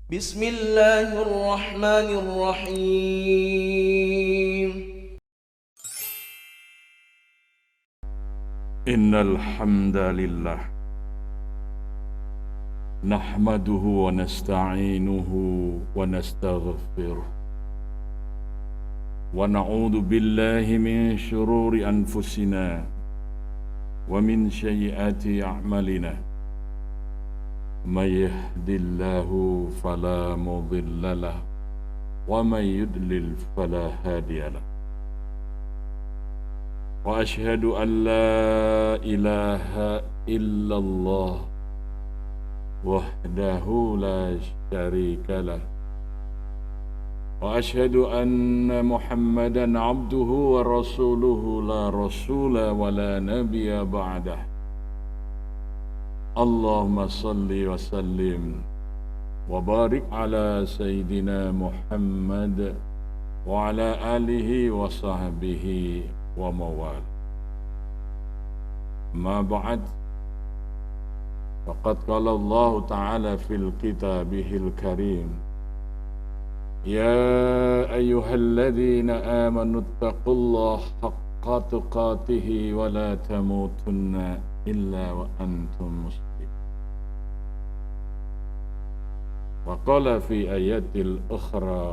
بسم الله الرحمن الرحيم. إن الحمد لله نحمده ونستعينه ونستغفره ونعوذ بالله من شرور أنفسنا ومن سيئات أعمالنا. من يهد الله فلا مضل له ومن يضلل فلا هادي له. وأشهد أن لا إله إلا الله وحده لا شريك له. وأشهد أن محمدا عبده ورسوله لا رسول ولا نبي بعده. اللهم صل وسلم وبارك على سيدنا محمد وعلى آله وصحبه وموال. ما بعد، فقد قال الله تعالى في الكتابه الكريم: يا أيها الذين آمنوا اتقوا الله حق تقاته ولا تموتن إلا وأنتم مسلمون. وقال في آيات الأخرى: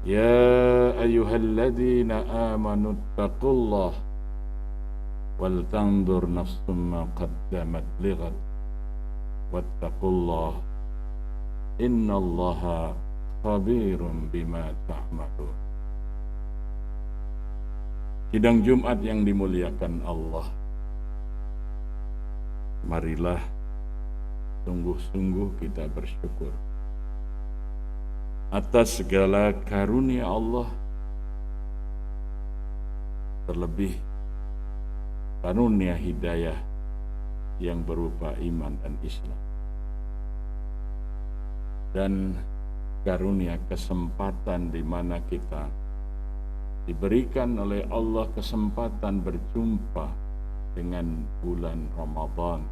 يا أيها الذين آمنوا اتقوا الله ولتنظر نفس ما قدمت لغد واتقوا الله إن الله خبير بما تعملون. Sidang Jumat yang dimuliakan Allah, marilah sungguh-sungguh kita bersyukur atas segala karunia Allah, terlebih karunia hidayah yang berupa iman dan Islam, dan karunia kesempatan di mana kita diberikan oleh Allah kesempatan berjumpa dengan bulan Ramadan,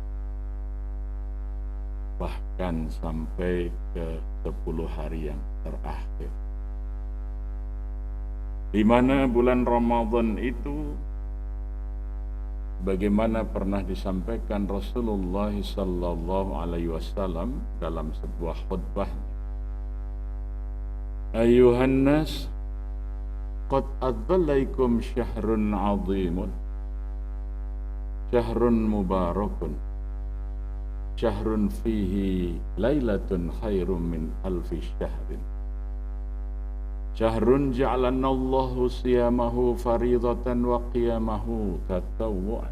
bahkan sampai ke 10 hari yang terakhir, di mana bulan Ramadan itu, bagaimana pernah disampaikan Rasulullah sallallahu alaihi wasallam dalam sebuah khutbah: Ayuhan nas, qad adzallaikum syahrun azimun, syahrun mubarakun, syahrun fihi lailatun khairum min alfi syahrin, syahrun ja'alanallahu siyamahu faridatan wa qiyamahu tatawwu'an,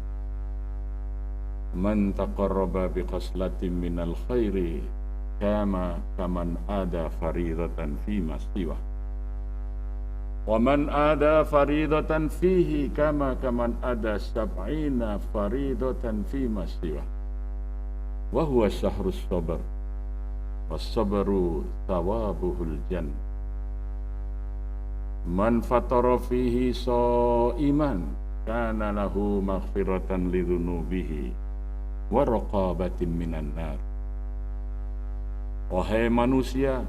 man taqarraba biqaslatin minal khairi kaman ada faridatan fima siwah, wa man ada faridatan fihi kaman ada sab'ina faridatan fima siwah, wa huwa syahrus sabr was sabru thawabuhul jannah, man fatara fihi shaiman kana lahu maghfiratan lidzunubihi wa raqabatin minan nar. Wahai manusia,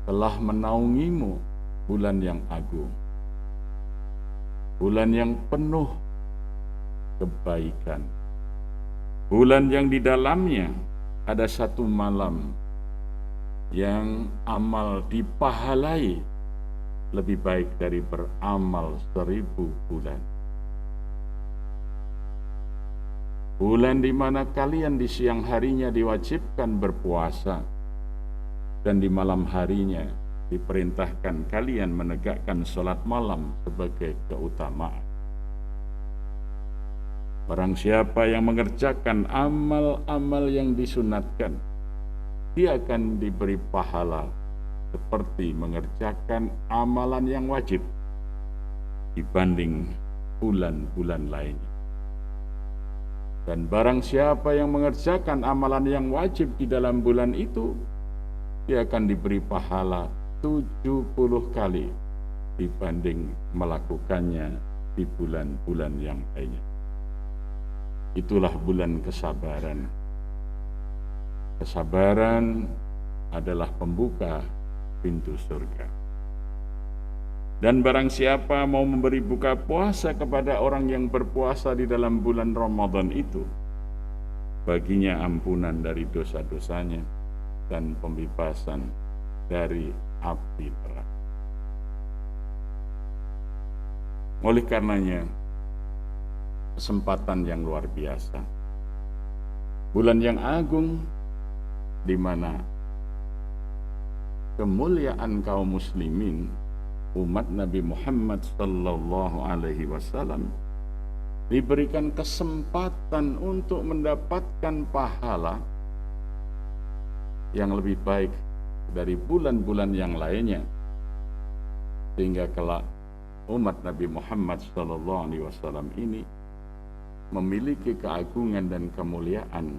telah menaungimu bulan yang agung, bulan yang penuh kebaikan, bulan yang di dalamnya ada satu malam yang amal dipahalai lebih baik dari beramal 1000 bulan. Bulan di mana kalian di siang harinya diwajibkan berpuasa, dan di malam harinya diperintahkan kalian menegakkan sholat malam sebagai keutamaan. Barang siapa yang mengerjakan amal-amal yang disunatkan, dia akan diberi pahala seperti mengerjakan amalan yang wajib dibanding bulan-bulan lainnya. Dan barang siapa yang mengerjakan amalan yang wajib di dalam bulan itu, dia akan diberi pahala 70 kali dibanding melakukannya di bulan-bulan yang lainnya. Itulah bulan kesabaran. Kesabaran adalah pembuka pintu surga. Dan barang siapa mau memberi buka puasa kepada orang yang berpuasa di dalam bulan Ramadan itu, baginya ampunan dari dosa-dosanya dan pembebasan dari api neraka. Oleh karenanya, kesempatan yang luar biasa, bulan yang agung, di mana kemuliaan kaum muslimin umat Nabi Muhammad sallallahu alaihi wasallam diberikan kesempatan untuk mendapatkan pahala yang lebih baik dari bulan-bulan yang lainnya, sehingga kelak umat Nabi Muhammad sallallahu alaihi wasallam ini memiliki keagungan dan kemuliaan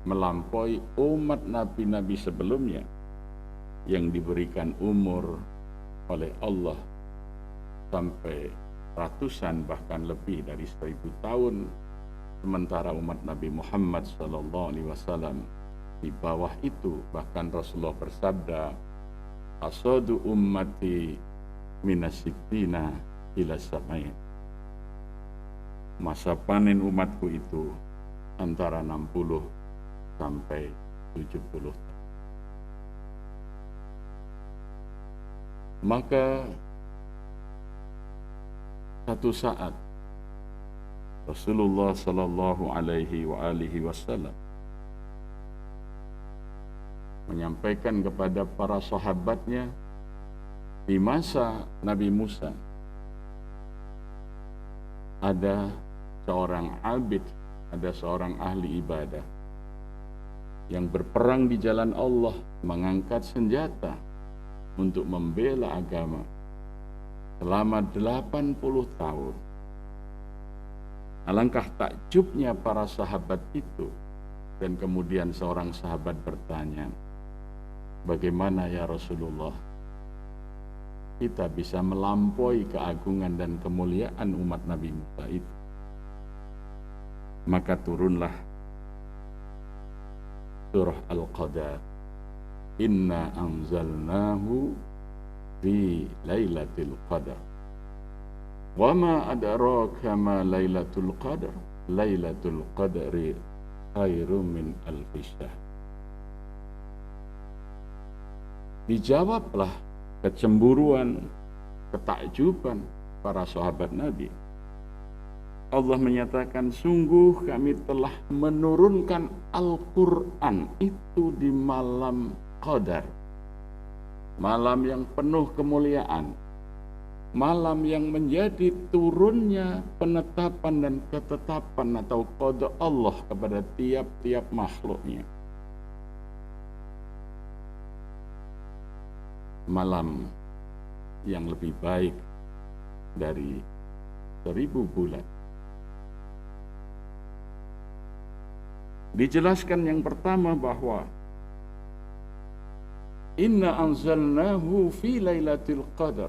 melampaui umat nabi-nabi sebelumnya yang diberikan umur oleh Allah sampai ratusan bahkan lebih dari 1000 tahun, sementara umat Nabi Muhammad SAW di bawah itu. Bahkan Rasulullah bersabda, asadu ummati minasittina ila sab'in, masa panen umatku itu antara 60 sampai 70. Maka satu saat Rasulullah sallallahu alaihi wasallam menyampaikan kepada para sahabatnya, di masa Nabi Musa ada seorang abid, ada seorang ahli ibadah yang berperang di jalan Allah, mengangkat senjata untuk membela agama selama 80 tahun. Alangkah takjubnya para sahabat itu, dan kemudian seorang sahabat bertanya, bagaimana ya Rasulullah kita bisa melampaui keagungan dan kemuliaan umat Nabi Musa itu? Maka turunlah surah Al-Qadar, inna anzalnahu fi lailatul qadar wa ma adraka ma lailatul qadar lailatul qadri khairum min alfi syahr. Dijawablah kecemburuan, ketakjuban para sahabat Nabi. Allah menyatakan, sungguh kami telah menurunkan Al-Quran itu di malam Qadar, malam yang penuh kemuliaan, malam yang menjadi turunnya penetapan dan ketetapan atau qada Allah kepada tiap-tiap makhluknya. Malam yang lebih baik dari 1000 bulan. Dijelaskan yang pertama bahwa inna anzalnahu fi lailatul qadar,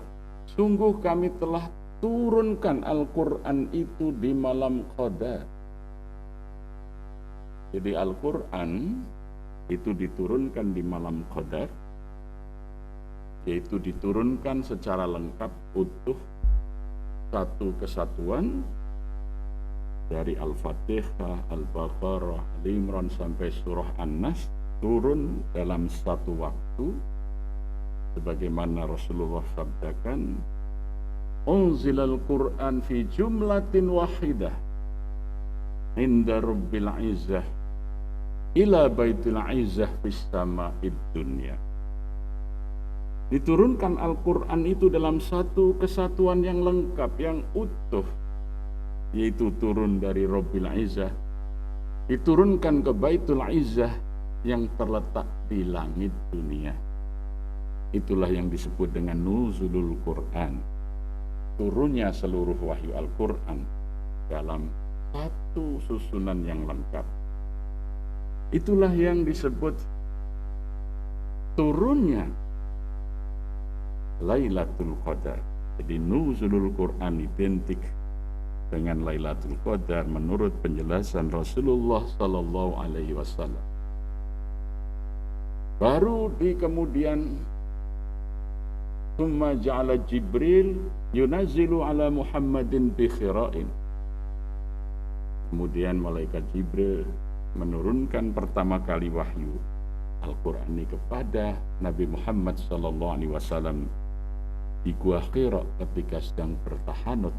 sungguh kami telah turunkan Al-Quran itu di malam Qadar. Jadi Al-Quran itu diturunkan di malam Qadar, yaitu diturunkan secara lengkap, utuh, satu kesatuan, dari Al-Fatihah, Al-Baqarah, Al-Imran sampai surah An-Nas, turun dalam satu waktu, sebagaimana Rasulullah sabdakan, unzilal Qur'an fi jumlatin wahidah inda rabbil izzah ila baitil izzah fis sama'id dunya. Diturunkan Al-Quran itu dalam satu kesatuan yang lengkap, yang utuh, yaitu turun dari Rabbil Izzah, diturunkan ke Baitul Izzah yang terletak di langit dunia. Itulah yang disebut dengan nuzulul Quran, turunnya seluruh wahyu Al-Quran dalam satu susunan yang lengkap. Itulah yang disebut turunnya Lailatul Qadar. Jadi nuzulul Quran identik dengan Lailatul Qadar menurut penjelasan Rasulullah sallallahu alaihi wasallam. Baru di kemudian Tsumma ja'ala Jibril yunazzilu ala Muhammadin bi khira'in. Kemudian malaikat Jibril menurunkan pertama kali wahyu Al-Quran ini kepada Nabi Muhammad SAW di Gua Hira ketika sedang bertahanut,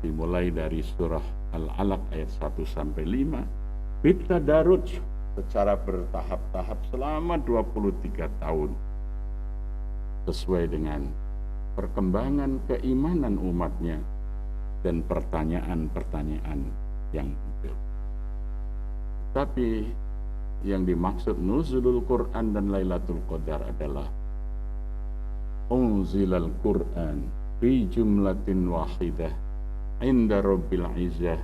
dimulai dari surah Al-Alaq ayat 1-5, bitadarruj secara bertahap-tahap selama 23 tahun sesuai dengan perkembangan keimanan umatnya dan pertanyaan-pertanyaan yang muncul. Tapi yang dimaksud nuzulul Quran dan Lailatul Qadar adalah unzilal Quran fi jumlatin wahidah inda rabbil izzah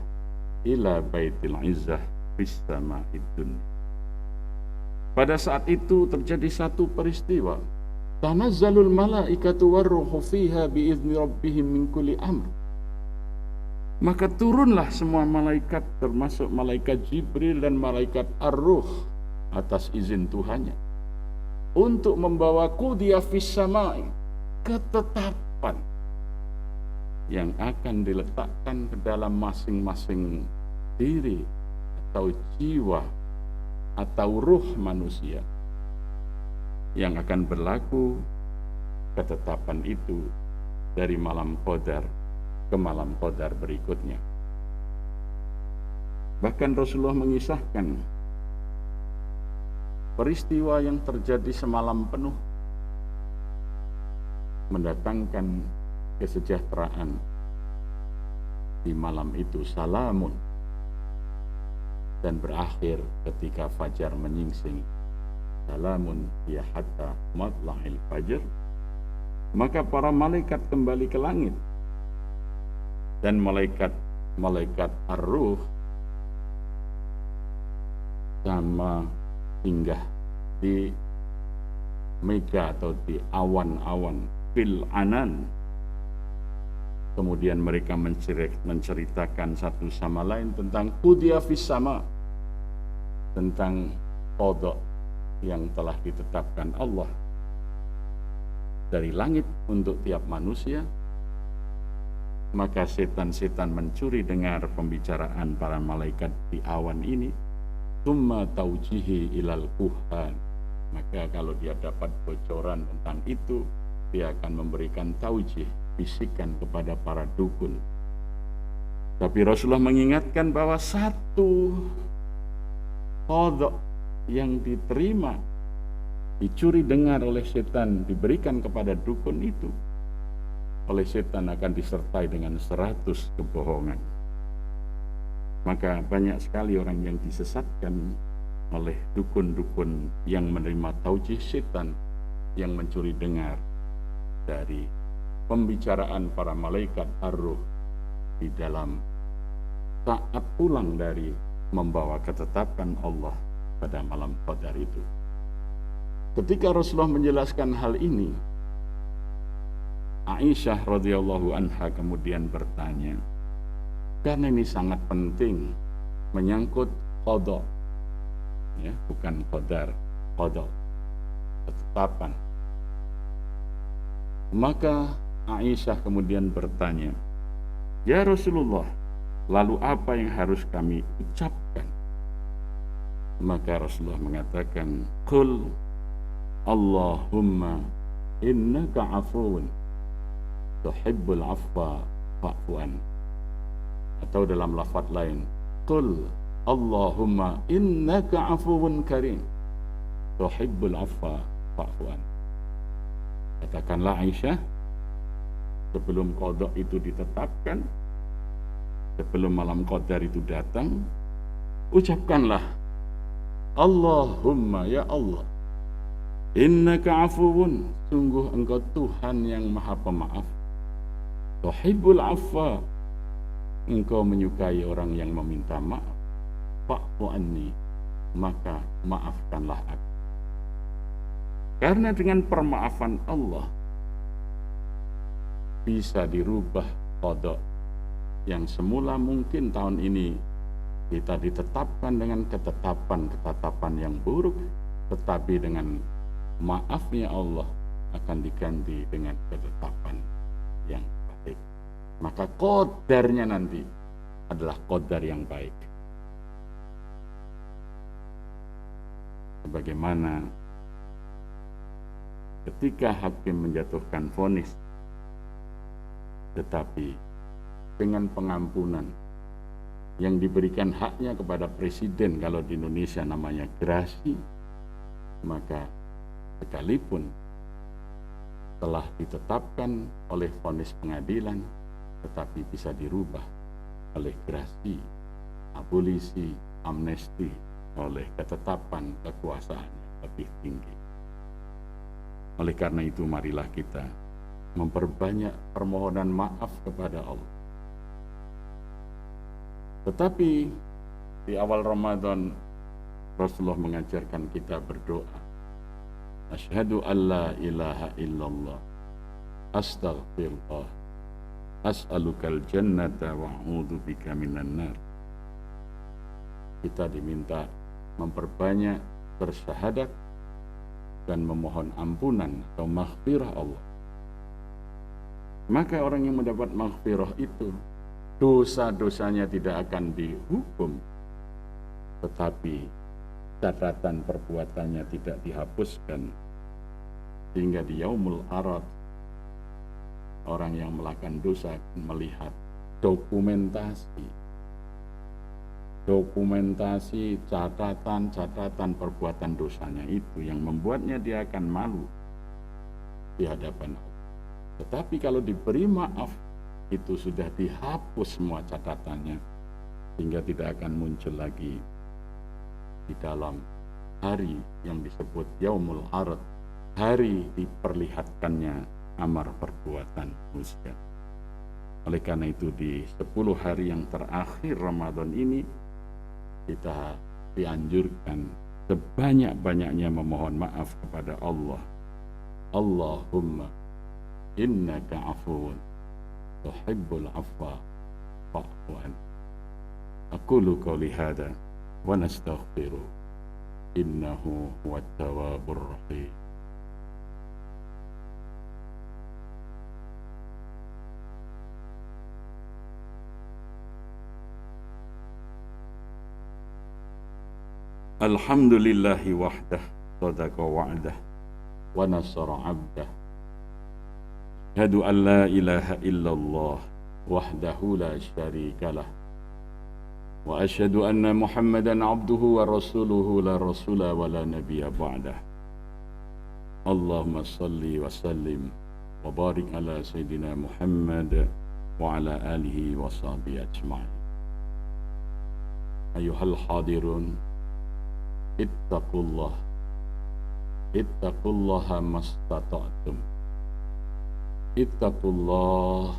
ila baitil izzah fis sama'id dunya. Pada saat itu terjadi satu peristiwa, tanazzalul malaikatu warruhu fiha biizni rabbihim min kulli amr. Maka turunlah semua malaikat termasuk malaikat Jibril dan malaikat Ar-Ruh atas izin Tuhannya untuk membawa qudhiya fis sama'i, ketetapan yang akan diletakkan ke dalam masing-masing diri atau jiwa atau ruh manusia yang akan berlaku ketetapan itu dari malam Qadar ke malam Qadar berikutnya. Bahkan Rasulullah mengisahkan peristiwa yang terjadi semalam penuh mendatangkan kesejahteraan di malam itu, salamun, dan berakhir ketika fajar menyingsing, salamun ya hatta matla'il fajr. Maka para malaikat kembali ke langit dan malaikat Ar-Ruh sama singgah di mega atau di awan-awan fil anan. Kemudian mereka menceritakan satu sama lain tentang qudhiya fis sama, tentang qadha yang telah ditetapkan Allah dari langit untuk tiap manusia. Maka setan-setan mencuri dengar pembicaraan para malaikat di awan ini. Tsumma taujihi ilal kuhan. Maka kalau dia dapat bocoran tentang itu, dia akan memberikan taujih, bisikan kepada para dukun. Tapi Rasulullah mengingatkan bahwa satu qadha yang diterima, dicuri dengar oleh setan, diberikan kepada dukun itu, oleh setan akan disertai dengan 100 kebohongan. Maka banyak sekali orang yang disesatkan oleh dukun-dukun yang menerima taujih setan, yang mencuri dengar dari pembicaraan para malaikat Ar-Ruh di dalam saat pulang dari membawa ketetapan Allah pada malam Qadar itu. Ketika Rasulullah menjelaskan hal ini, Aisyah radhiyallahu anha kemudian bertanya, karena ini sangat penting, menyangkut qadha, ya, bukan qadar, qadha, ketetapan. Maka Aisyah kemudian bertanya, ya Rasulullah, lalu apa yang harus kami ucapkan? Maka Rasulullah mengatakan, qul Allahumma innaka afuun tuhibbul afwa fa'fu an. Atau dalam lafaz lain, qul Allahumma innaka afuun karim tuhibbul afwa fa'fu an. Katakanlah Aisyah, sebelum qadha itu ditetapkan, sebelum malam Qadar itu datang, ucapkanlah, Allahumma, ya Allah, innaka afuun, sungguh engkau Tuhan yang maha pemaaf, tuhibbul afwa, engkau menyukai orang yang meminta maaf, fa'fu anni, maka maafkanlah aku. Karena dengan permaafan Allah bisa dirubah qadha yang semula mungkin tahun ini kita ditetapkan dengan ketetapan yang buruk, tetapi dengan maafnya Allah akan diganti dengan ketetapan yang baik. Maka qadarnya nanti adalah qadar yang baik. Sebagaimana ketika hakim menjatuhkan vonis, tetapi dengan pengampunan yang diberikan haknya kepada presiden, kalau di Indonesia namanya gerasi, maka sekalipun telah ditetapkan oleh vonis pengadilan, tetapi bisa dirubah oleh gerasi, abolisi, amnesti, oleh ketetapan kekuasaan yang lebih tinggi. Oleh karena itu, marilah kita memperbanyak permohonan maaf kepada Allah. Tetapi di awal Ramadan, Rasulullah mengajarkan kita berdoa. Asyhadu an la ilaha illallah, astaghfirullah, as'alukal jannata wa a'udzubika minan nar. Kita diminta memperbanyak bersyahadat dan memohon ampunan atau maghfirah Allah. Maka orang yang mendapat maghfirah itu, dosa-dosanya tidak akan dihukum, tetapi catatan perbuatannya tidak dihapuskan, sehingga di yaumul arad orang yang melakukan dosa melihat dokumentasi catatan perbuatan dosanya itu yang membuatnya dia akan malu di hadapan Allah. Tetapi kalau diberi maaf, itu sudah dihapus semua catatannya, sehingga tidak akan muncul lagi di dalam hari yang disebut yaumul arad, hari diperlihatkannya amar perbuatan manusia. Oleh karena itu, di 10 hari yang terakhir Ramadan ini, kita dianjurkan sebanyak-banyaknya memohon maaf kepada Allah. Allahumma innaka afuwun tuhibbul afwa fa'fu anni. Aqulu qawli hadza wa nastaghfiru innahu huwat tawwabur rahim. Alhamdulillahi wahdah sadaqa wa'dah wa nasara 'abdah. Asyhadu an la ilaha illallah wahdahu la syarikalah. Wa asyhadu anna Muhammadan 'abduhu wa rasuluhu la rasula wa la nabiyya ba'dah. Allahumma salli wa sallim wa barik ala sayyidina Muhammad wa ala alihi wa sahbihi ajma'in. Ayuhal hadirun, ittaqullaha mastata'tum. Ittaqullah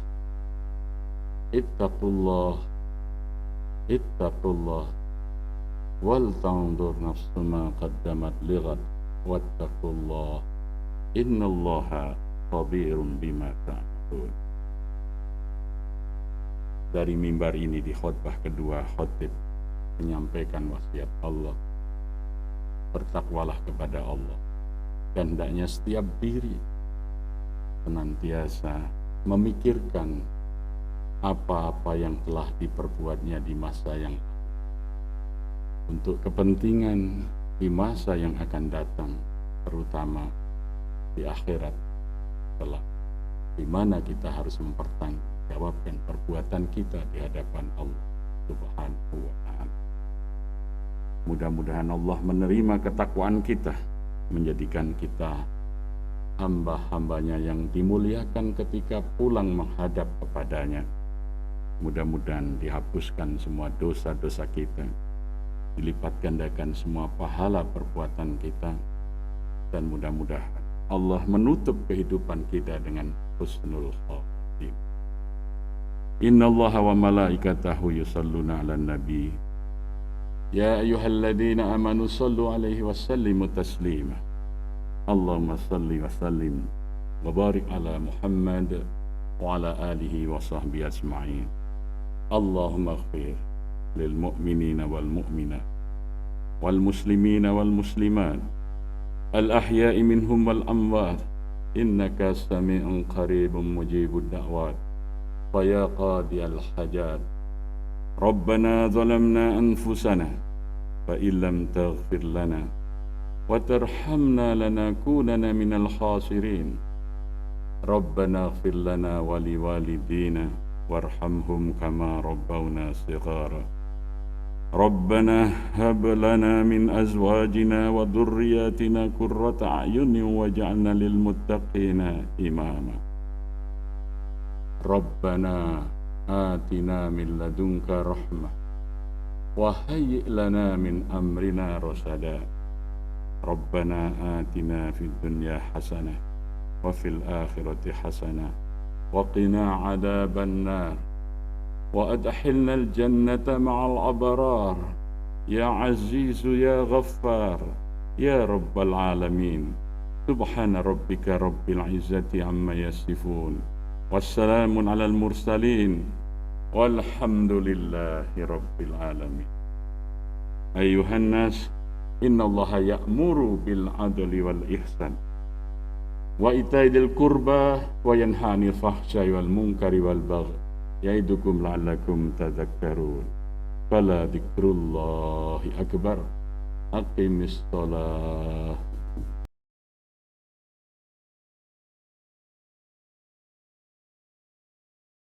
wal tanzur nafsu ma qaddamat lighad wattaqullah innallaha khabirun bima ta'malun. Dari mimbar ini di khutbah kedua, khatib menyampaikan wasiat Allah. Bertakwalah kepada Allah, dan hendaknya setiap diri senantiasa memikirkan apa-apa yang telah diperbuatnya di masa yang untuk kepentingan di masa yang akan datang, terutama di akhirat kelak, di mana kita harus mempertanggungjawabkan perbuatan kita di hadapan Allah Subhanahu wa ta'ala. Mudah-mudahan Allah menerima ketakwaan kita, menjadikan kita hamba-hambanya yang dimuliakan ketika pulang menghadap kepadanya. Mudah-mudahan dihapuskan semua dosa-dosa kita, dilipat gandakan semua pahala perbuatan kita, dan mudah-mudahan Allah menutup kehidupan kita dengan husnul khatimah. Innallaha wa malaikatahu yusalluna 'alan nabi. Ya ayyuhalladzina amanu sallu 'alaihi wa sallimu taslima. Allahumma salli wa sallim wa barik ala Muhammad wa ala alihi wa sahbihi ajma'in. Allahumma ighfir lil mu'minina wal mu'minat wal muslimina wal muslimat الأحياء منهم والأموات إنك سميع قريب مجيب الدعوات فيا قاضي الحاجات ربنا ظلمنا أنفسنا فإن لم تغفر لنا وترحمنا لنكونن من الخاسرين ربنا اغفر لنا ولوالدينا وارحمهم كما ربونا صغارا ربنا هب لنا من أزواجنا وذرياتنا قرة أعين واجعلنا للمتقين إماما ربنا آتنا من لدنك رحمة وهيئ لنا من أمرنا رشدا ربنا آتنا في الدنيا حسنة وفي الآخرة حسنة وقنا عذاب النار وأدخلنا الجنة مع الأبرار يا عزيز يا غفار يا رب العالمين سبحان ربك رب العزة عما يصفون والسلام على المرسلين والحمد لله رب العالمين أيها الناس إن الله يأمر بالعدل والإحسان وإيتاء ذي القربى وينهى عن الفحشاء والمنكر والبغي يعظكم لعلكم تذكرون فلا ذكر الله أكبر أقم الصلاة